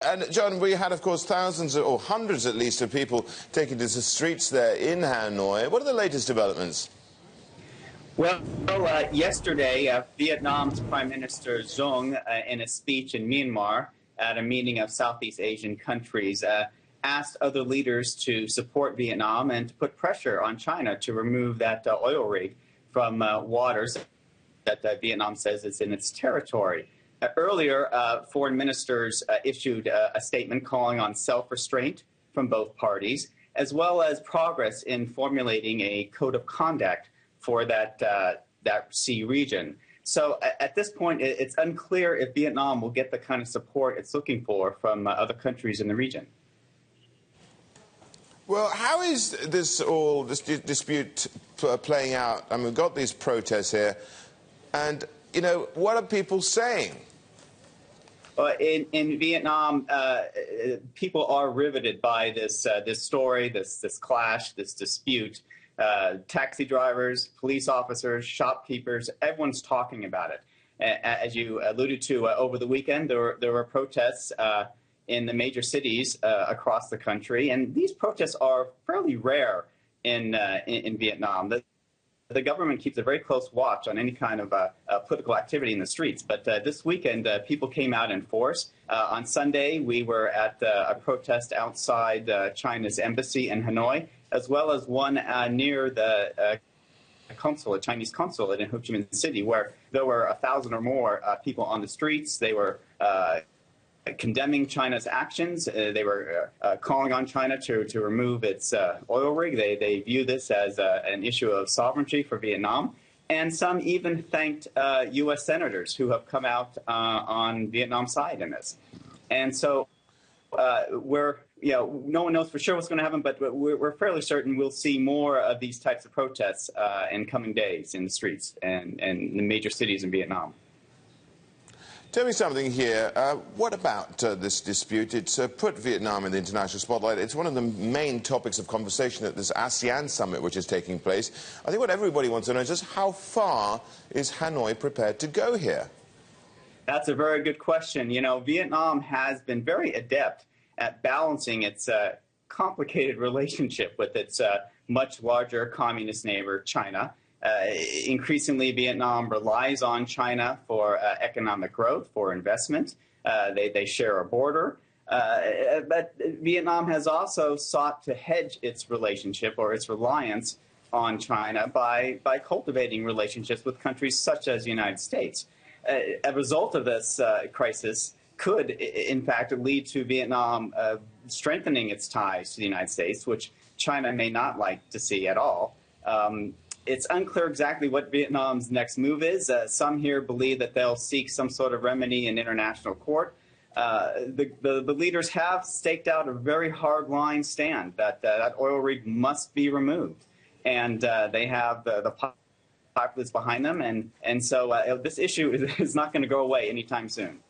And, John, we had, of course, thousands or hundreds at least of people taking to the streets there in Hanoi. What are the latest developments? Well, yesterday, Vietnam's Prime Minister Zong, in a speech in Myanmar at a meeting of Southeast Asian countries, asked other leaders to support Vietnam and to put pressure on China to remove that oil rig from waters that Vietnam says is in its territory. Earlier, foreign ministers issued a statement calling on self-restraint from both parties, as well as progress in formulating a code of conduct for that sea region. So at this point, it's unclear if Vietnam will get the kind of support it's looking for from other countries in the region. Well, how is this dispute playing out? I mean, we've got these protests here, and, you know, what are people saying? In Vietnam, people are riveted by this story, this clash, this dispute. Taxi drivers, police officers, shopkeepers, everyone's talking about it. As you alluded to, over the weekend, there were protests in the major cities across the country, and these protests are fairly rare in Vietnam. The government keeps a very close watch on any kind of political activity in the streets. But this weekend, people came out in force. On Sunday, we were at a protest outside China's embassy in Hanoi, as well as one near the consulate, Chinese consulate in Ho Chi Minh City, where there were 1,000 or more people on the streets. They were condemning China's actions. They were calling on China to remove its oil rig. They view this as an issue of sovereignty for Vietnam. And some even thanked U.S. senators who have come out on Vietnam's side in this. And so no one knows for sure what's going to happen, but we're fairly certain we'll see more of these types of protests in coming days in the streets and in the major cities in Vietnam. Tell me something here. What about this dispute? It's put Vietnam in the international spotlight. It's one of the main topics of conversation at this ASEAN summit which is taking place. I think what everybody wants to know is just how far is Hanoi prepared to go here? That's a very good question. You know, Vietnam has been very adept at balancing its complicated relationship with its much larger communist neighbor, China. Increasingly, Vietnam relies on China for economic growth, for investment. They share a border. But Vietnam has also sought to hedge its relationship or its reliance on China by cultivating relationships with countries such as the United States. A result of this crisis could, in fact, lead to Vietnam strengthening its ties to the United States, which China may not like to see at all. It's unclear exactly what Vietnam's next move is. Some here believe that they'll seek some sort of remedy in international court. The leaders have staked out a very hard-line stand that that oil rig must be removed. And they have the populace behind them. And so this issue is not going to go away anytime soon.